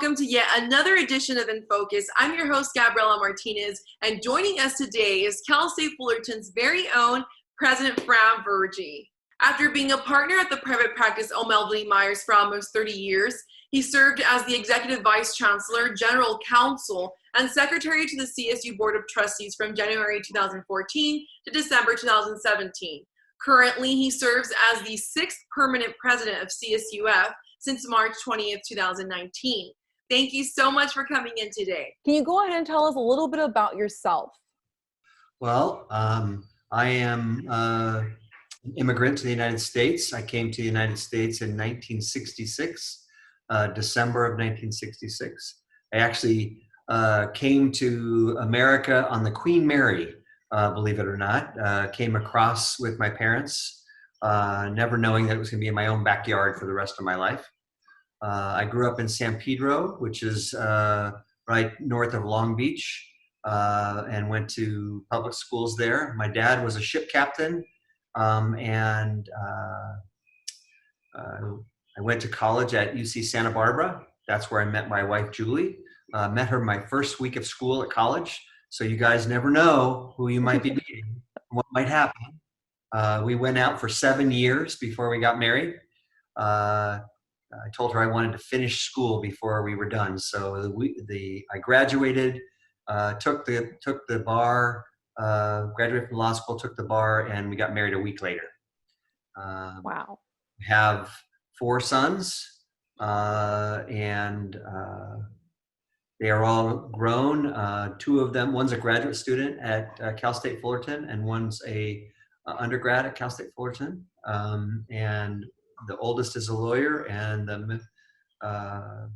welcome to yet another edition of In Focus. I'm your host, Gabriela Martinez, and joining us today is Cal State Fullerton's very own President Fram Virjee. After being a partner at the private practice O'Melveny Myers for almost 30 years, he served as the Executive Vice Chancellor, General Counsel, and Secretary to the CSU Board of Trustees from January 2014 to December 2017. Currently, he serves as the 6th permanent president of CSUF since March 20th, 2019. Thank you so much for coming in today. Can you go ahead and tell us a little bit about yourself? Well, I am an immigrant to the United States. I came to the United States in 1966, December of 1966. I actually came to America on the Queen Mary, believe it or not. Came across with my parents, never knowing that it was going to be in my own backyard for the rest of my life. I grew up in San Pedro, which is right north of Long Beach, and went to public schools there. My dad was a ship captain, and I went to college at UC Santa Barbara. That's where I met my wife, Julie. Met her my first week of school at college. So you guys never know who you might be meeting, what might happen. We went out for 7 years before we got married. I told her I wanted to finish school before we were done. So I graduated, took the bar, graduated from law school, took the bar, and we got married a week later. Wow. We have 4 sons, and they are all grown. 2 of them, one's a graduate student at Cal State Fullerton, and one's a undergrad at Cal State Fullerton. And the oldest is a lawyer, and I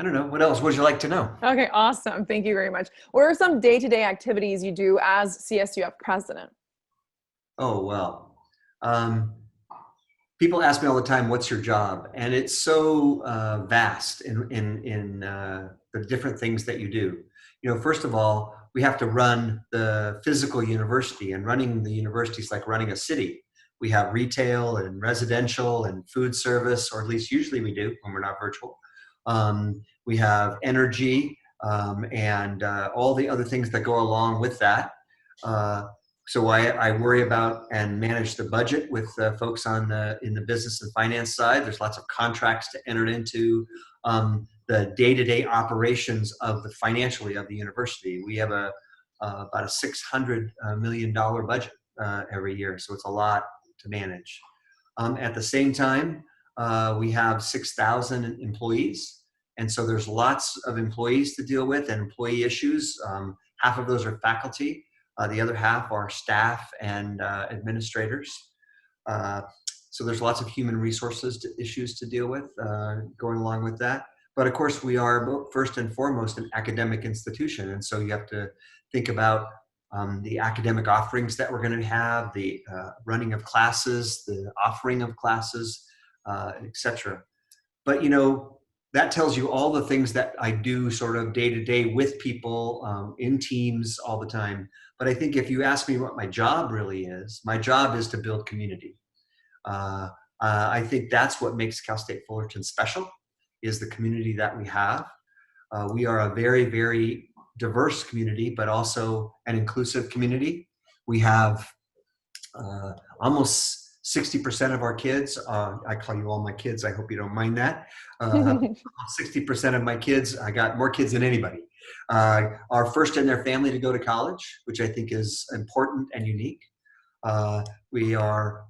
don't know, what else would you like to know? Okay, awesome. Thank you very much. What are some day-to-day activities you do as CSUF president? Oh, well, people ask me all the time, what's your job? And it's so vast in the different things that you do. You know, first of all, we have to run the physical university, and running the university is like running a city. We have retail and residential and food service, or at least usually we do when we're not virtual. We have energy and all the other things that go along with that. So I worry about and manage the budget with folks in the business and finance side. There's lots of contracts to enter into. The day-to-day operations of the financially of the university. We have about a $600 million budget every year, so it's a lot to manage. At the same time, we have 6,000 employees, and so there's lots of employees to deal with and employee issues. Half of those are faculty, the other half are staff and administrators. So there's lots of human resources issues to deal with going along with that. But of course, we are first and foremost an academic institution. And so you have to think about the academic offerings that we're going to have, the running of classes, the offering of classes, et cetera. But, you know, that tells you all the things that I do sort of day to day with people in teams all the time. But I think if you ask me what my job really is, my job is to build community. I think that's what makes Cal State Fullerton special, is the community that we have. We are a very, very diverse community, but also an inclusive community. We have almost 60% of our kids, I call you all my kids, I hope you don't mind that. 60% of my kids, I got more kids than anybody, are first in their family to go to college, which I think is important and unique. We are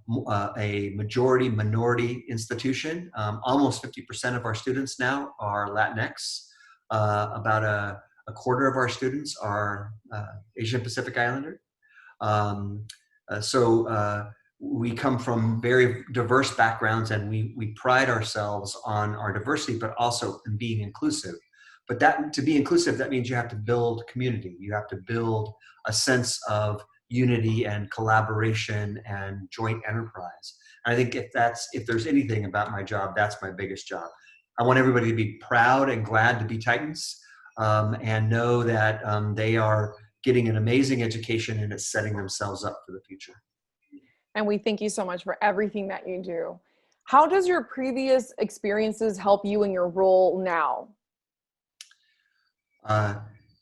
a majority minority institution. Almost 50% of our students now are Latinx. About a quarter of our students are Asian Pacific Islander. So we come from very diverse backgrounds, and we pride ourselves on our diversity, but also in being inclusive. But that, to be inclusive, that means you have to build community. You have to build a sense of unity and collaboration and joint enterprise. And I think if there's anything about my job, that's my biggest job. I want everybody to be proud and glad to be Titans, and know that they are getting an amazing education and it's setting themselves up for the future. And we thank you so much for everything that you do. How does your previous experiences help you in your role now?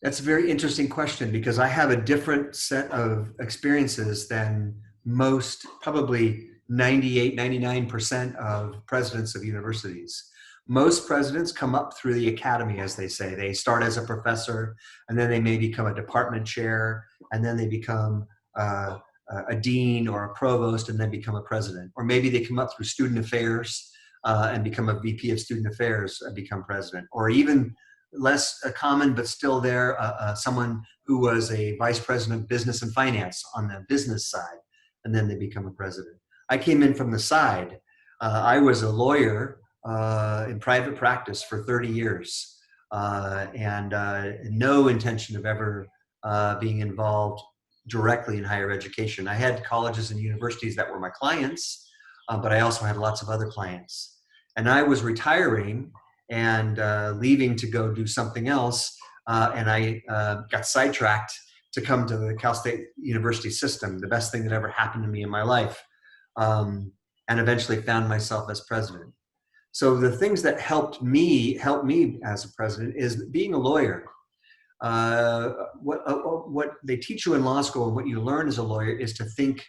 That's a very interesting question because I have a different set of experiences than most, probably 98, 99% of presidents of universities. Most presidents come up through the academy, as they say. They start as a professor, and then they may become a department chair, and then they become a dean or a provost, and then become a president. Or maybe they come up through student affairs and become a VP of student affairs and become president. Or even less common, but still there, someone who was a vice president of business and finance on the business side, and then they become a president. I came in from the side. I was a lawyer in private practice for 30 years and no intention of ever being involved directly in higher education. I had colleges and universities that were my clients, but I also had lots of other clients. And I was retiring and leaving to go do something else. And I got sidetracked to come to the Cal State University system, the best thing that ever happened to me in my life, and eventually found myself as president. So the things that helped me as a president is being a lawyer. What they teach you in law school and what you learn as a lawyer is to think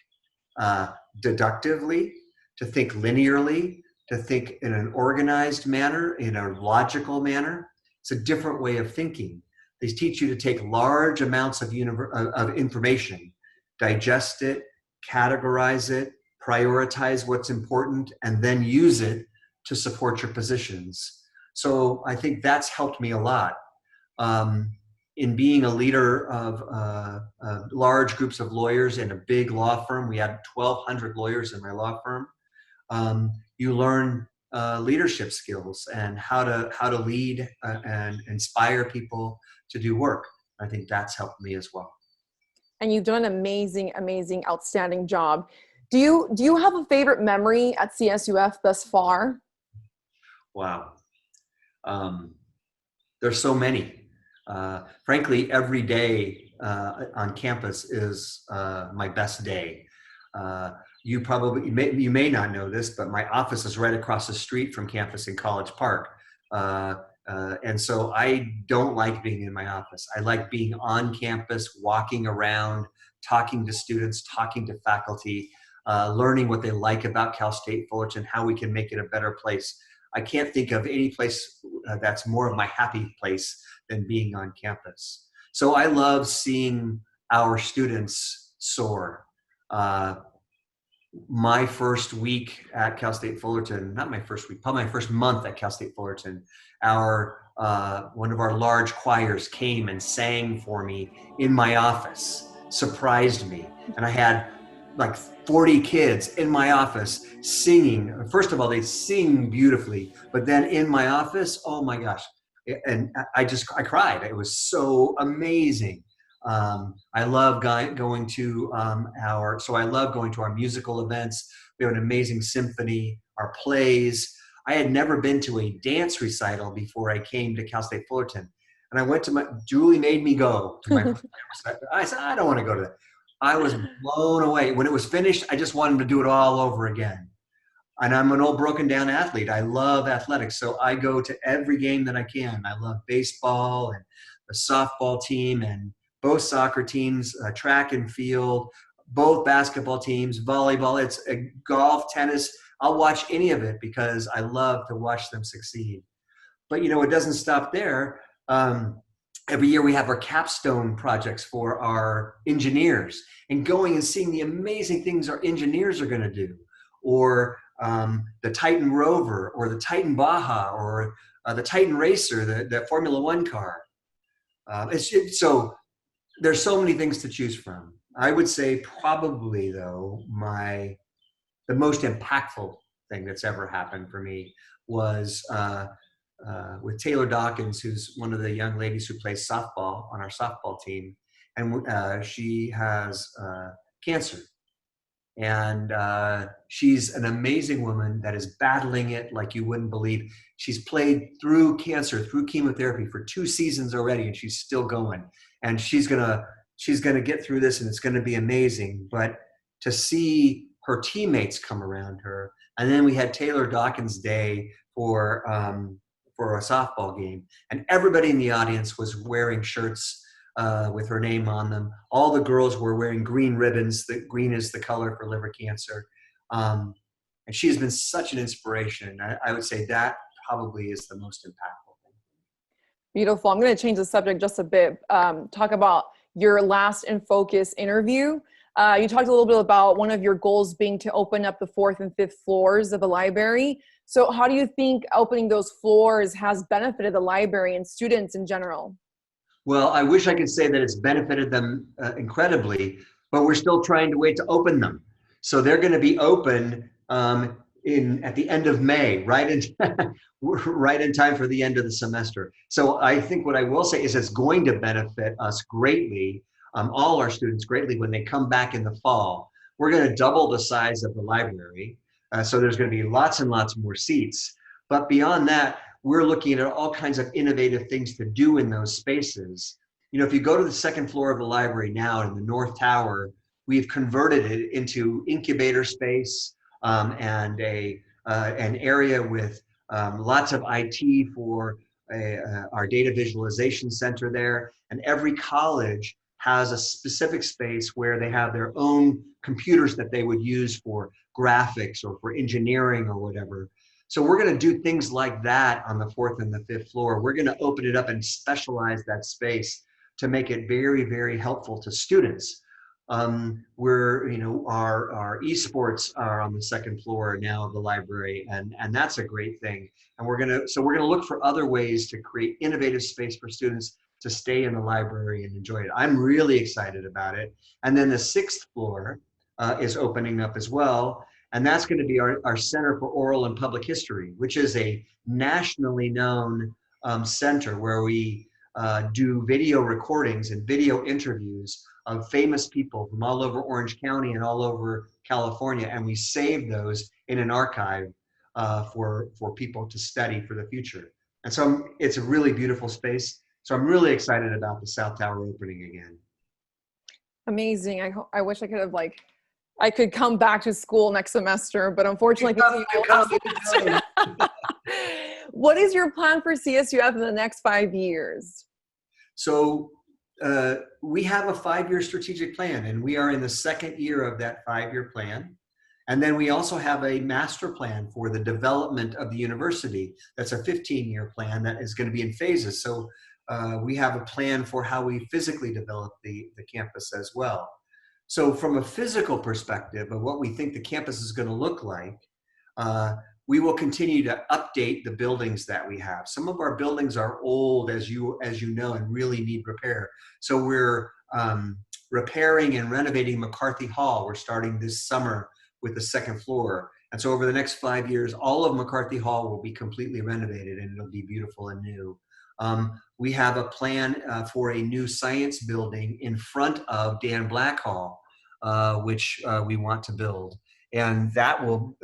deductively, to think linearly, to think in an organized manner, in a logical manner. It's a different way of thinking. They teach you to take large amounts of information, digest it, categorize it, prioritize what's important, and then use it to support your positions. So I think that's helped me a lot. In being a leader of large groups of lawyers in a big law firm, we had 1,200 lawyers in my law firm. You learn leadership skills and how to lead and inspire people to do work. I think that's helped me as well. And you've done an amazing, amazing, outstanding job. Do you have a favorite memory at CSUF thus far? Wow. There's so many. Frankly, every day on campus is my best day. You may not know this, but my office is right across the street from campus in College Park. And so I don't like being in my office. I like being on campus, walking around, talking to students, talking to faculty, learning what they like about Cal State Fullerton, how we can make it a better place. I can't think of any place that's more of my happy place than being on campus. So I love seeing our students soar. My first week at Cal State Fullerton, not my first week, probably my first month at Cal State Fullerton, one of our large choirs came and sang for me in my office, surprised me. And I had like 40 kids in my office singing. First of all, they sing beautifully, but then in my office, oh my gosh. And I cried. It was so amazing. I love going to our musical events. We have an amazing symphony, our plays. I had never been to a dance recital before I came to Cal State Fullerton. And I went to Julie made me go to my first recital. I said, I don't want to go to that. I was blown away. When it was finished, I just wanted to do it all over again. And I'm an old broken down athlete. I love athletics. So I go to every game that I can. I love baseball and the softball team and both soccer teams, track and field, both basketball teams, volleyball, it's golf, tennis. I'll watch any of it because I love to watch them succeed. But, it doesn't stop there. Every year we have our capstone projects for our engineers and going and seeing the amazing things our engineers are going to do, or the Titan Rover, or the Titan Baja, or the Titan Racer, the Formula One car. So there's so many things to choose from. I would say probably, though, the most impactful thing that's ever happened for me was with Taylor Dawkins, who's one of the young ladies who plays softball on our softball team. And she has cancer. And she's an amazing woman that is battling it like you wouldn't believe. She's played through cancer, through chemotherapy for 2 seasons already, and she's still going. And she's gonna get through this, and it's gonna be amazing. But to see her teammates come around her And then we had Taylor Dawkins Day for a softball game. And everybody in the audience was wearing shirts with her name on them. All the girls were wearing green ribbons. The green is the color for liver cancer. And she has been such an inspiration. I would say that probably is the most impactful thing. Beautiful. I'm going to change the subject just a bit. Talk about your last In Focus interview. You talked a little bit about one of your goals being to open up the 4th and 5th floors of the library. So how do you think opening those floors has benefited the library and students in general? Well, I wish I could say that it's benefited them incredibly, but we're still trying to wait to open them. So they're going to be open at the end of May, right in time for the end of the semester. So I think what I will say is it's going to benefit us greatly, all our students greatly, when they come back in the fall. We're going to double the size of the library. So there's going to be lots and lots more seats. But beyond that, we're looking at all kinds of innovative things to do in those spaces. You know, if you go to the 2nd floor of the library now in the North Tower, we've converted it into incubator space and an area with lots of IT for our data visualization center there. And every college has a specific space where they have their own computers that they would use for graphics or for engineering or whatever. So we're going to do things like that on the 4th and the 5th floor. We're going to open it up and specialize that space to make it very, very helpful to students. Our esports are on the 2nd floor now of the library, and that's a great thing. And we're going to look for other ways to create innovative space for students to stay in the library and enjoy it. I'm really excited about it. And then the 6th floor is opening up as well. And that's going to be our Center for Oral and Public History, which is a nationally known center where we do video recordings and video interviews of famous people from all over Orange County and all over California. And we save those in an archive for people to study for the future. And so it's a really beautiful space. So I'm really excited about the South Tower opening again. Amazing. I wish I could have I could come back to school next semester, but unfortunately, what is your plan for CSUF in the next 5 years? So we have a 5-year strategic plan, and we are in the 2nd year of that 5-year plan. And then we also have a master plan for the development of the university. That's a 15-year plan that is going to be in phases. So we have a plan for how we physically develop the campus as well. So from a physical perspective of what we think the campus is going to look like, we will continue to update the buildings that we have. Some of our buildings are old, as you know, and really need repair. So we're repairing and renovating McCarthy Hall. We're starting this summer with the 2nd floor. And so over the next 5 years, all of McCarthy Hall will be completely renovated, and it'll be beautiful and new. We have a plan for a new science building in front of Dan Black Hall, which we want to build. And that will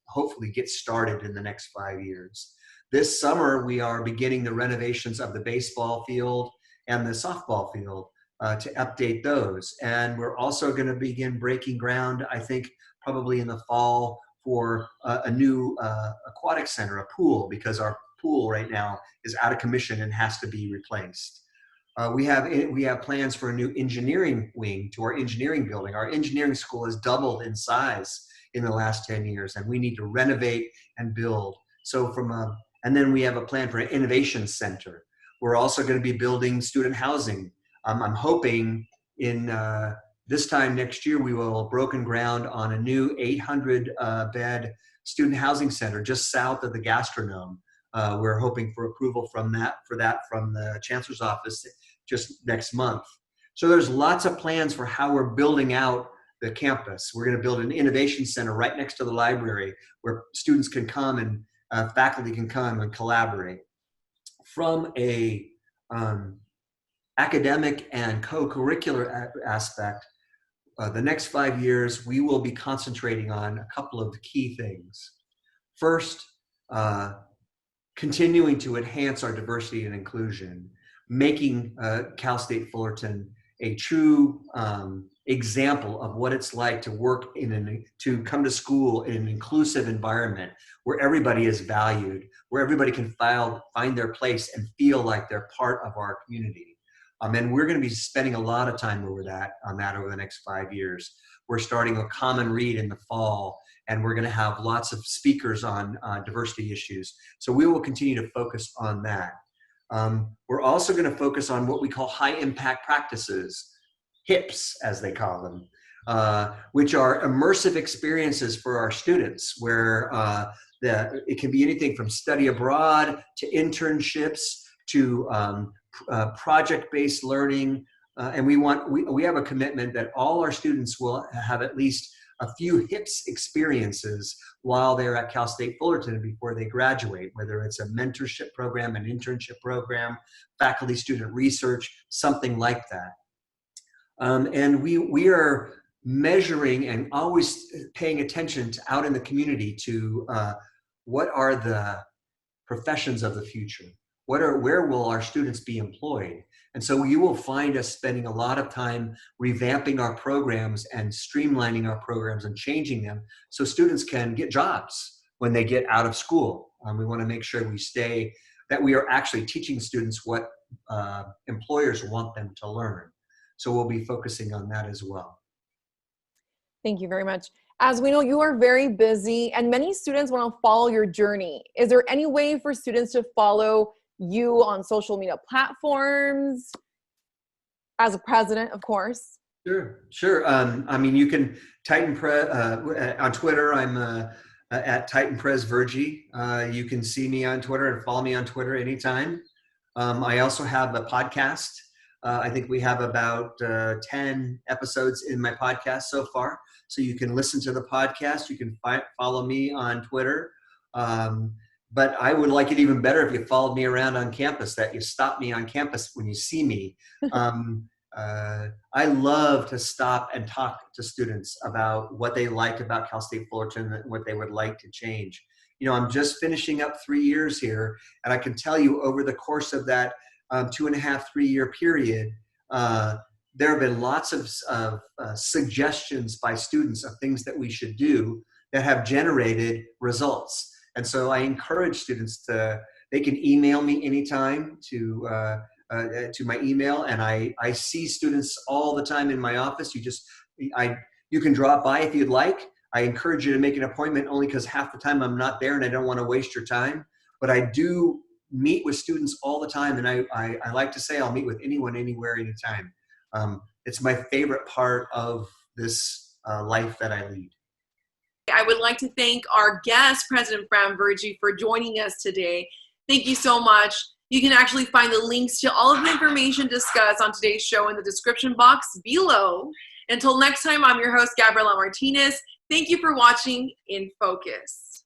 hopefully get started in the next 5 years. This summer, we are beginning the renovations of the baseball field and the softball field to update those. And we're also going to begin breaking ground, I think, probably in the fall for a new aquatic center, a pool, because our pool right now is out of commission and has to be replaced. We have plans for a new engineering wing to our engineering building. Our engineering school has doubled in size in the last 10 years, and we need to renovate and build. So and then we have a plan for an innovation center. We're also going to be building student housing. I'm hoping in this time next year, we will have broken ground on a new 800 bed student housing center just south of the Gastronome. We're hoping for approval from that from the Chancellor's office just next month. So there's lots of plans for how we're building out the campus. We're going to build an innovation center right next to the library where students can come and faculty can come and collaborate. From a academic and co-curricular aspect, the next 5 years, we will be concentrating on a couple of key things. First, continuing to enhance our diversity and inclusion, making Cal State Fullerton a true example of what it's like to work to come to school in an inclusive environment where everybody is valued, where everybody can find their place and feel like they're part of our community. And we're going to be spending a lot of time over the next 5 years. We're starting a common read in the fall, and we're going to have lots of speakers on diversity issues. So we will continue to focus on that. We're also going to focus on what we call high impact practices, HIPs as they call them, which are immersive experiences for our students, where it can be anything from study abroad to internships to project-based learning. And we have a commitment that all our students will have at least a few HIPS experiences while they're at Cal State Fullerton before they graduate, whether it's a mentorship program, an internship program, faculty-student research, something like that. And we are measuring and always paying attention to out in the community to what are the professions of the future? Where will our students be employed? And so you will find us spending a lot of time revamping our programs and streamlining our programs and changing them so students can get jobs when they get out of school. We want to make sure that we are actually teaching students what employers want them to learn. So we'll be focusing on that as well. Thank you very much. As we know, you are very busy and many students want to follow your journey. Is there any way for students to follow you on social media platforms as a president, of course? Sure. I mean, you can on Twitter. I'm at Fram Virjee. You can see me on Twitter and follow me on Twitter anytime. I also have a podcast. I think we have about 10 episodes in my podcast so far. So you can listen to the podcast. You can follow me on Twitter. But I would like it even better if you followed me around on campus, that you stop me on campus when you see me. I love to stop and talk to students about what they like about Cal State Fullerton and what they would like to change. You know, I'm just finishing up 3 years here, and I can tell you over the course of that 2.5, 3 year period, there have been lots of suggestions by students of things that we should do that have generated results. And so I encourage students they can email me anytime to my email, and I see students all the time in my office. You can drop by if you'd like. I encourage you to make an appointment only because half the time I'm not there and I don't want to waste your time. But I do meet with students all the time, and I like to say I'll meet with anyone, anywhere, anytime. It's my favorite part of this life that I lead. I would like to thank our guest, President Fram Virjee, for joining us today. Thank you so much. You can actually find the links to all of the information discussed on today's show in the description box below. Until next time, I'm your host, Gabriela Martinez. Thank you for watching In Focus.